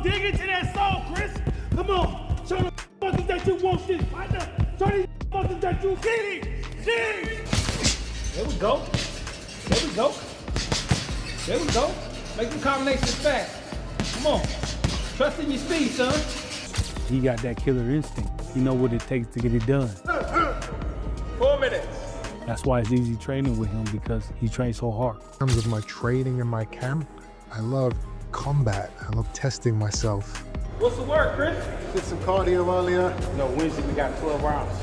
on, dig into that soul, Chris. Come on, show the motherfuckers that you want this, partner. Show these motherfuckers that you get it. There we go. There we go. There we go. Make them combinations fast. Come on. Trust in your speed, son. He got that killer instinct. He know what it takes to get it done. 4 minutes. That's why it's easy training with him, because he trains so hard. In terms of my training in my camp, I love combat. I love testing myself. What's the word, Chris? Did some cardio earlier. No, Wednesday we got 12 rounds.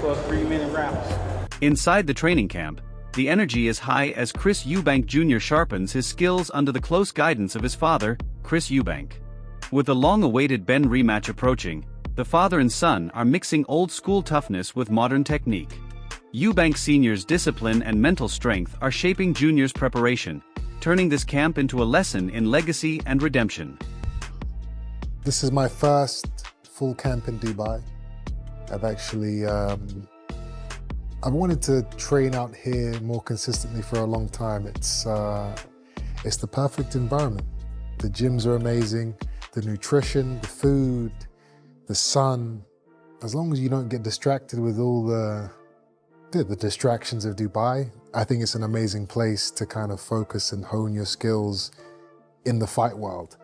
12 3-minute rounds. Inside the training camp, the energy is high as Chris Eubank Jr. sharpens his skills under the close guidance of his father, Chris Eubank. With the long-awaited Benn rematch approaching, the father and son are mixing old-school toughness with modern technique. Eubank Sr.'s discipline and mental strength are shaping Jr.'s preparation, turning this camp into a lesson in legacy and redemption. This is my first full camp in Dubai. I've actually, I've wanted to train out here more consistently for a long time. It's the perfect environment. The gyms are amazing, the nutrition, the food, the sun. As long as you don't get distracted with all the distractions of Dubai, I think it's an amazing place to kind of focus and hone your skills in the fight world.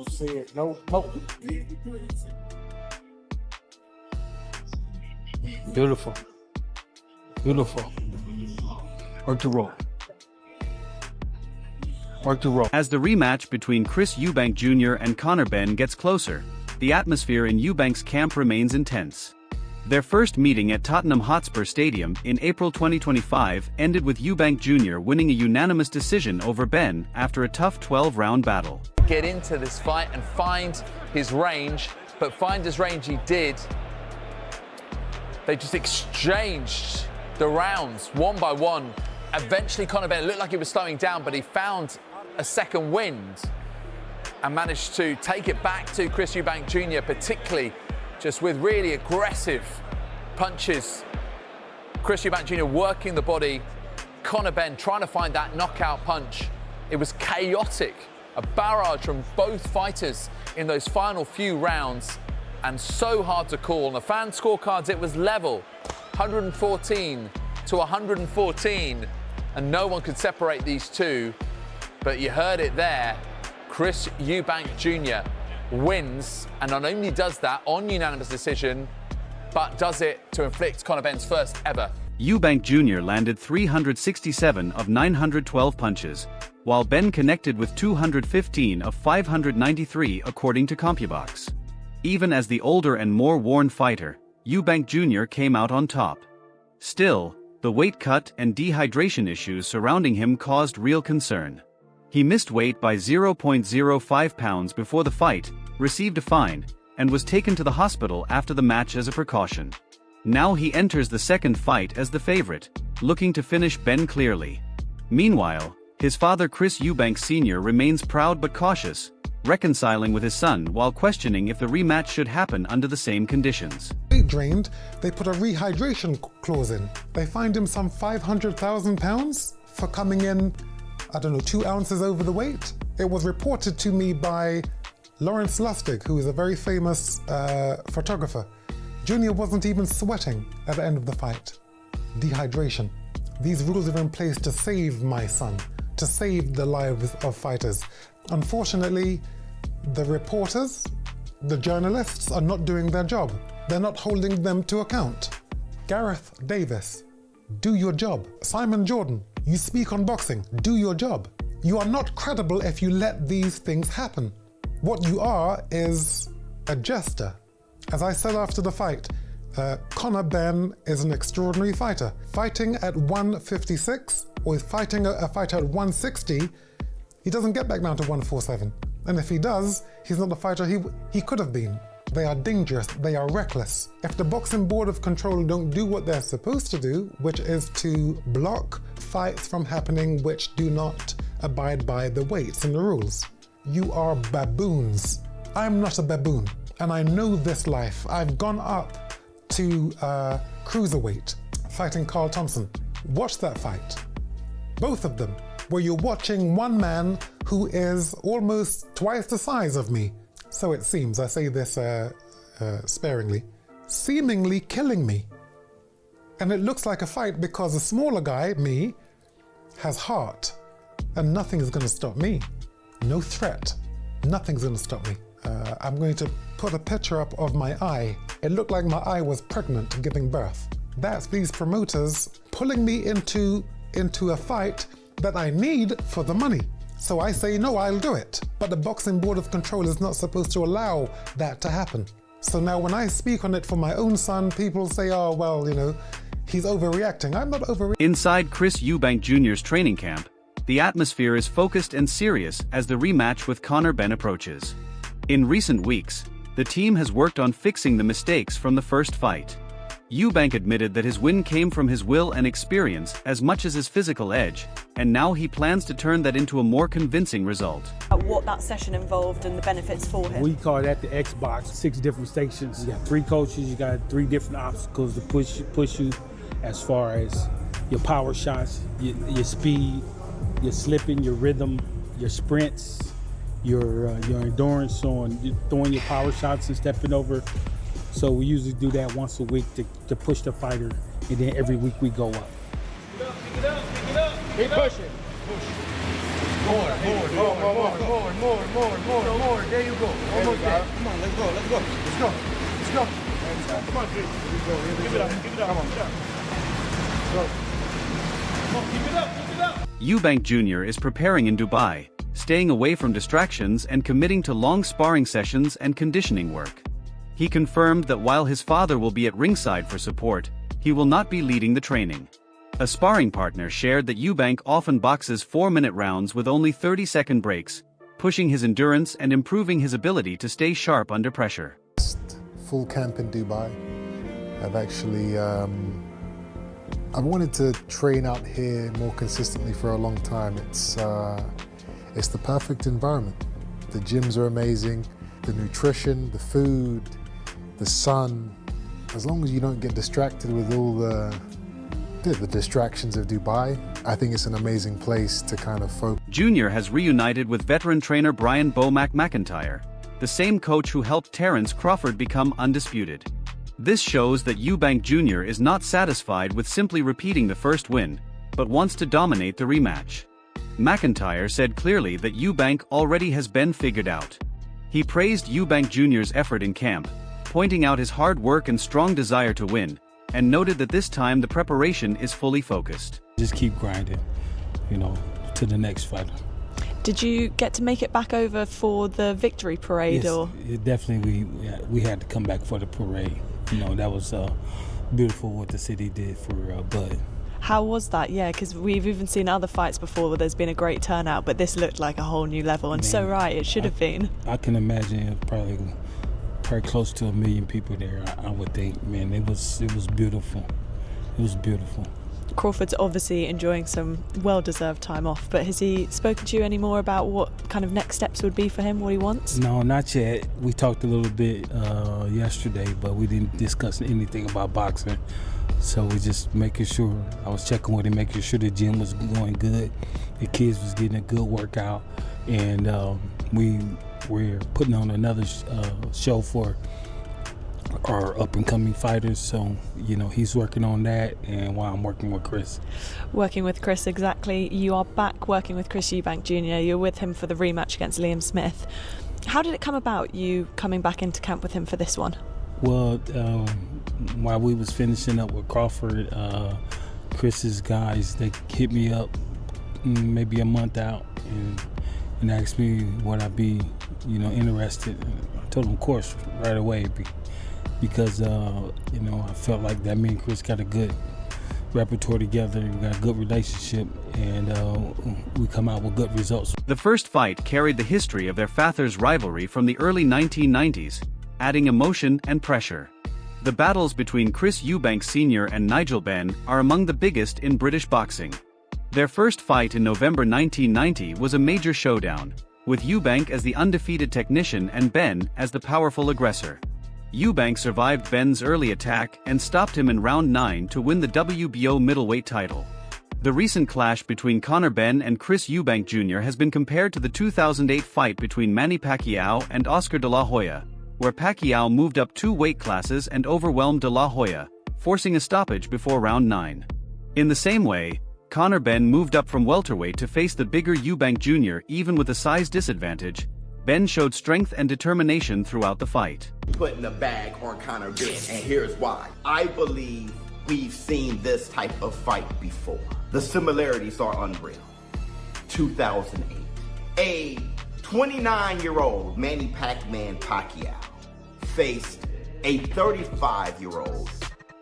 See it. No. Beautiful. Beautiful. Work to roll. Work to roll. As the rematch between Chris Eubank Jr. and Benn gets closer, the atmosphere in Eubank's camp remains intense. Their first meeting at Tottenham Hotspur Stadium in April 2025 ended with Eubank Jr. winning a unanimous decision over Benn after a tough 12-round battle. Get into this fight and find his range, but find his range he did. They just exchanged the rounds one by one. Eventually Benn looked like he was slowing down, but he found a second wind and managed to take it back to Chris Eubank Jr., particularly just with really aggressive punches. Chris Eubank Jr. working the body, Benn trying to find that knockout punch. It was chaotic, a barrage from both fighters in those final few rounds, and so hard to call. On the fan scorecards, it was level, 114 to 114, and no one could separate these two. But you heard it there, Chris Eubank Jr. wins, and not only does that on unanimous decision, but does it to inflict Benn's first ever. Eubank Jr. landed 367 of 912 punches, while Benn connected with 215 of 593 according to CompuBox. Even as the older and more worn fighter, Eubank Jr. came out on top. Still, the weight cut and dehydration issues surrounding him caused real concern. He missed weight by 0.05 pounds before the fight, received a fine, and was taken to the hospital after the match as a precaution. Now he enters the second fight as the favorite, looking to finish Benn clearly. Meanwhile, his father Chris Eubank Sr. remains proud but cautious, reconciling with his son while questioning if the rematch should happen under the same conditions. Drained, they put a rehydration clause in. They fined him some £500,000 for coming in, 2 ounces over the weight. It was reported to me by Lawrence Lustig, who is a very famous photographer. Junior wasn't even sweating at the end of the fight. Dehydration. These rules are in place to save my son, to save the lives of fighters. Unfortunately, the reporters, the journalists are not doing their job. They're not holding them to account. Gareth Davis, do your job. Simon Jordan, you speak on boxing, do your job. You are not credible if you let these things happen. What you are is a jester. As I said after the fight, Benn is an extraordinary fighter. Fighting at 156 or fighting a fighter at 160, he doesn't get back down to 147. And if he does, he's not the fighter he could have been. They are dangerous, they are reckless. If the Boxing Board of Control don't do what they're supposed to do, which is to block fights from happening which do not abide by the weights and the rules, you are baboons. I'm not a baboon, and I know this life. I've gone up to cruiserweight, fighting Carl Thompson. Watch that fight. Both of them, where you're watching one man who is almost twice the size of me. So it seems, I say this sparingly, seemingly killing me. And it looks like a fight because the smaller guy, me, has heart. And nothing is going to stop me. No threat. Nothing's going to stop me. I'm going to put a picture up of my eye. It looked like my eye was pregnant and giving birth. That's these promoters pulling me into a fight that I need for the money. So I say, no, I'll do it. But the Boxing Board of Control is not supposed to allow that to happen. So now when I speak on it for my own son, people say, oh, well, you know, he's overreacting. I'm not overreacting. Inside Chris Eubank Jr.'s training camp, the atmosphere is focused and serious as the rematch with Benn approaches. In recent weeks, the team has worked on fixing the mistakes from the first fight. Eubank admitted that his win came from his will and experience as much as his physical edge, and now he plans to turn that into a more convincing result. What that session involved and the benefits for him. We call that the Xbox, 6 different stations. You got 3 coaches, you got 3 different obstacles to push you as far as your power shots, your speed, your slipping, your rhythm, your sprints, your endurance on throwing your power shots and stepping over. So we usually do that once a week to push the fighter, and then every week we go up. Pick it up, pick it up. Keep pushing. Push. More. There you go. Almost there. Come on, let's go. Come on, Chris. Give it up. Come on. Go. Come on, keep it up. Eubank Jr. is preparing in Dubai, staying away from distractions and committing to long sparring sessions and conditioning work. He confirmed that while his father will be at ringside for support, he will not be leading the training. A sparring partner shared that Eubank often boxes 4-minute rounds with only 30-second breaks, pushing his endurance and improving his ability to stay sharp under pressure. Full camp in Dubai. I've actually I've wanted to train out here more consistently for a long time. It's the perfect environment. The gyms are amazing, the nutrition, the food, the sun. As long as you don't get distracted with all the distractions of Dubai, I think it's an amazing place to kind of focus. Junior has reunited with veteran trainer Brian "Bomac" McIntyre, the same coach who helped Terence Crawford become undisputed. This shows that Eubank Jr. is not satisfied with simply repeating the first win, but wants to dominate the rematch. McIntyre said clearly that Eubank already has been figured out. He praised Eubank Jr.'s effort in camp, pointing out his hard work and strong desire to win, and noted that this time the preparation is fully focused. Just keep grinding, to the next fighter. Did you get to make it back over for the victory parade? Yes, or definitely we had to come back for the parade. That was beautiful what the city did for Bud. How was that? Yeah, because we've even seen other fights before where there's been a great turnout, but this looked like a whole new level, and so right, it should have been. I can imagine probably close to 1 million people there, I would think. Man, it was beautiful. It was beautiful. Crawford's obviously enjoying some well-deserved time off, but has he spoken to you any more about what kind of next steps would be for him, what he wants? No, not yet. We talked a little bit yesterday, but we didn't discuss anything about boxing. So we just making sure, I was checking with him, making sure the gym was going good, the kids was getting a good workout, and we're putting on another show for our up-and-coming fighters. So, he's working on that, and while I'm working with Chris. Working with Chris, exactly. You are back working with Chris Eubank Jr. You're with him for the rematch against Liam Smith. How did it come about, you coming back into camp with him for this one? Well, while we was finishing up with Crawford, Chris's guys, they hit me up maybe a month out and asked me would I be, interested. I told them, of course, right away, because I felt like that me and Chris got a good repertoire together, we got a good relationship, and we come out with good results. The first fight carried the history of their fathers' rivalry from the early 1990s, adding emotion and pressure. The battles between Chris Eubank Sr. and Nigel Benn are among the biggest in British boxing. Their first fight in November 1990 was a major showdown, with Eubank as the undefeated technician and Benn as the powerful aggressor. Eubank survived Benn's early attack and stopped him in round 9 to win the WBO middleweight title. The recent clash between Benn and Chris Eubank Jr. has been compared to the 2008 fight between Manny Pacquiao and Oscar de la Hoya, where Pacquiao moved up 2 weight classes and overwhelmed de la Hoya, forcing a stoppage before round 9. In the same way, Benn moved up from welterweight to face the bigger Eubank Jr. Even with a size disadvantage, Benn showed strength and determination throughout the fight. Putting the bag on Benn, and here's why. I believe we've seen this type of fight before. The similarities are unreal. 2008. A 29-year-old Manny Pacquiao faced a 35-year-old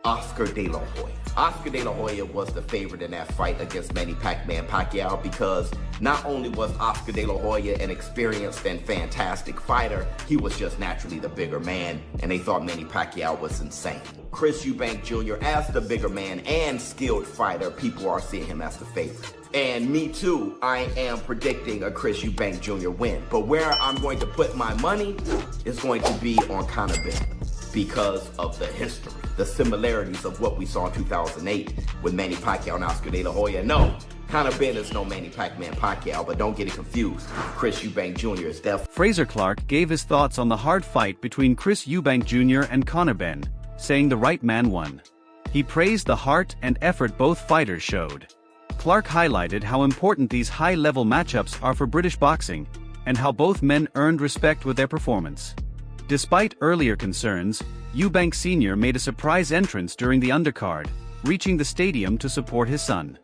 Oscar de la Hoya. Oscar de la Hoya was the favorite in that fight against Manny Pacquiao because not only was Oscar de la Hoya an experienced and fantastic fighter, he was just naturally the bigger man, and they thought Manny Pacquiao was insane. Chris Eubank Jr., as the bigger man and skilled fighter, people are seeing him as the favorite. And me too, I am predicting a Chris Eubank Jr. win. But where I'm going to put my money is going to be on Benn because of the history, the similarities of what we saw in 2008 with Manny Pacquiao and Oscar de la Hoya. No, Benn is no Manny Pacquiao, but don't get it confused. Chris Eubank Jr. is definitely. Fraser Clark gave his thoughts on the hard fight between Chris Eubank Jr. and Benn, saying the right man won. He praised the heart and effort both fighters showed. Clark highlighted how important these high-level matchups are for British boxing, and how both men earned respect with their performance. Despite earlier concerns, Eubank Sr. made a surprise entrance during the undercard, reaching the stadium to support his son.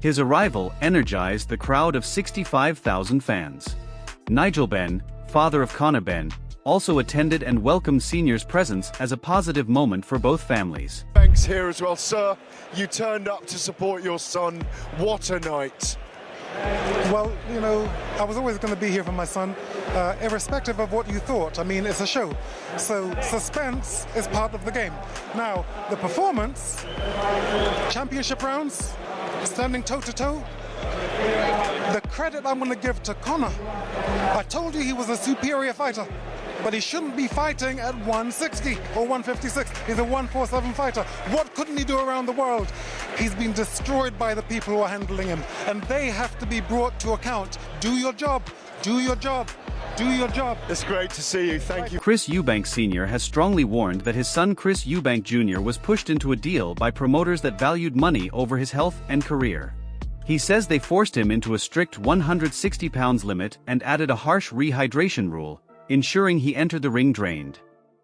His arrival energized the crowd of 65,000 fans. Nigel Benn, father of Benn, also attended and welcomed Senior's presence as a positive moment for both families. Thanks here as well, sir. You turned up to support your son. What a night. Well, you know, I was always going to be here for my son, irrespective of what you thought. I mean, it's a show. So suspense is part of the game. Now, the performance, championship rounds, standing toe-to-toe, the credit I'm going to give to Conor. I told you he was a superior fighter, but he shouldn't be fighting at 160 or 156. He's a 147 fighter. What couldn't he do around the world? He's been destroyed by the people who are handling him, and they have to be brought to account. Do your job. Do your job. Do your job. It's great to see you. Thank you. Chris Eubank Sr. has strongly warned that his son Chris Eubank Jr. was pushed into a deal by promoters that valued money over his health and career. He says they forced him into a strict 160 pounds limit and added a harsh rehydration rule, ensuring he entered the ring drained.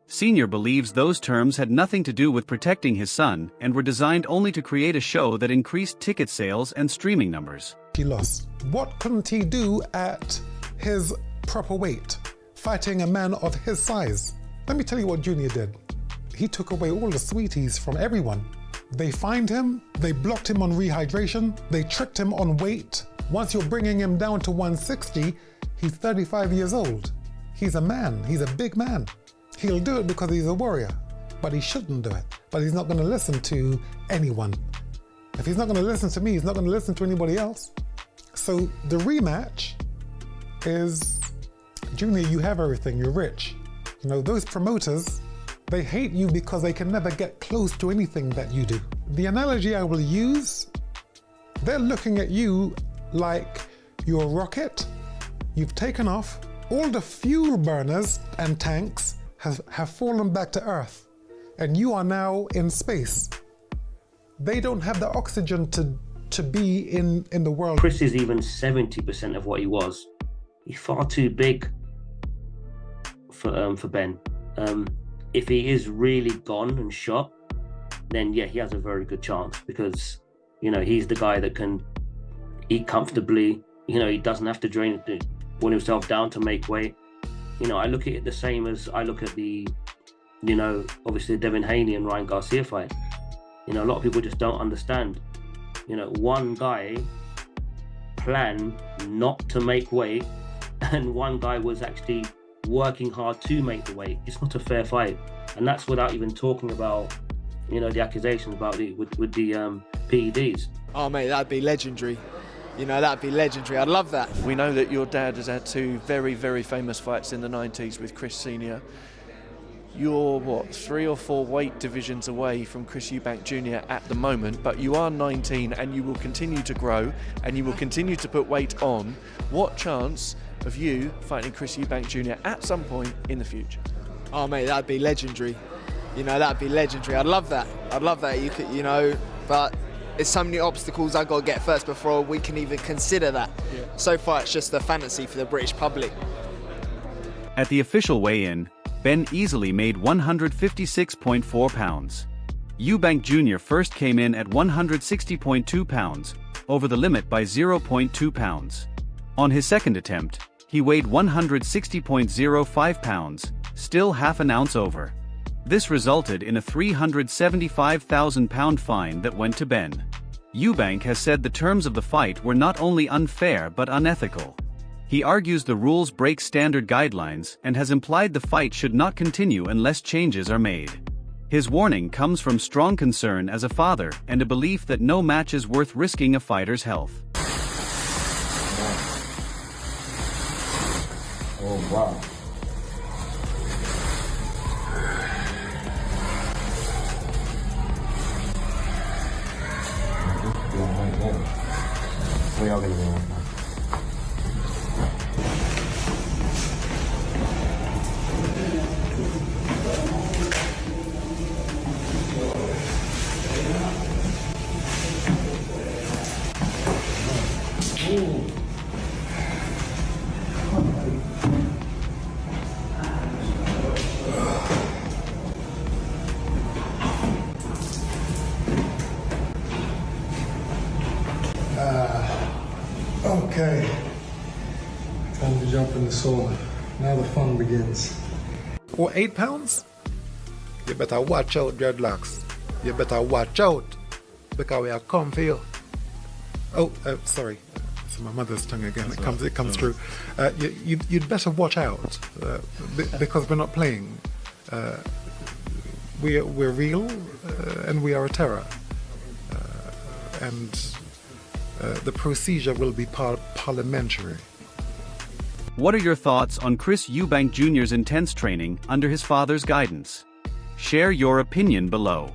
Senior believes those terms had nothing to do with protecting his son and were designed only to create a show that increased ticket sales and streaming numbers. He lost. What couldn't he do at his proper weight, fighting a man of his size? Let me tell you what Junior did. He took away all the sweeties from everyone. They fined him, they blocked him on rehydration, they tricked him on weight. Once you're bringing him down to 160, he's 35 years old. He's a man, he's a big man. He'll do it because he's a warrior, but he shouldn't do it. But he's not going to listen to anyone. If he's not going to listen to me, he's not going to listen to anybody else. So the rematch is, Junior, you have everything, you're rich. You know, those promoters, they hate you because they can never get close to anything that you do. The analogy I will use, they're looking at you like you're a rocket, you've taken off, all the fuel burners and tanks have fallen back to Earth, and you are now in space. They don't have the oxygen to be in the world. Chris is even 70% of what he was. He's far too big for Benn. If he is really gone and shot, then yeah, he has a very good chance because, you know, he's the guy that can eat comfortably. You know, he doesn't have to drain himself down to make weight. You know, I look at it the same as I look at the, you know, obviously Devin Haney and Ryan Garcia fight. You know, a lot of people just don't understand. You know, one guy planned not to make weight and one guy was actually working hard to make the weight. It's not a fair fight. And that's without even talking about, you know, the accusations about with the PEDs. Oh mate, that'd be legendary. You know, that'd be legendary. I'd love that. We know that your dad has had two very, very famous fights in the 90s with Chris Sr. You're, what, 3 or 4 weight divisions away from Chris Eubank Jr. at the moment, but you are 19 and you will continue to grow and you will continue to put weight on. What chance of you fighting Chris Eubank Jr. at some point in the future? Oh, mate, that'd be legendary. You know, that'd be legendary. I'd love that. I'd love that. You could, you know, but it's so many obstacles I've got to get first before we can even consider that. Yeah. So far, it's just a fantasy for the British public. At the official weigh-in, Benn easily made 156.4 pounds. Eubank Jr. first came in at 160.2 pounds, over the limit by 0.2 pounds. On his second attempt, he weighed 160.05 pounds, still half an ounce over. This resulted in a £375,000 fine that went to Benn. Eubank has said the terms of the fight were not only unfair but unethical. He argues the rules break standard guidelines and has implied the fight should not continue unless changes are made. His warning comes from strong concern as a father and a belief that no match is worth risking a fighter's health. Oh, wow. We are going to win. Okay, time to jump in the sauna. Now the fun begins. Or 8 pounds? You better watch out, dreadlocks. You better watch out, because we are come for you. Oh, sorry. It's my mother's tongue again. It comes through. You'd better watch out, because we're not playing. We're real, and we are a terror. The procedure will be parliamentary. What are your thoughts on Chris Eubank Jr.'s intense training under his father's guidance? Share your opinion below.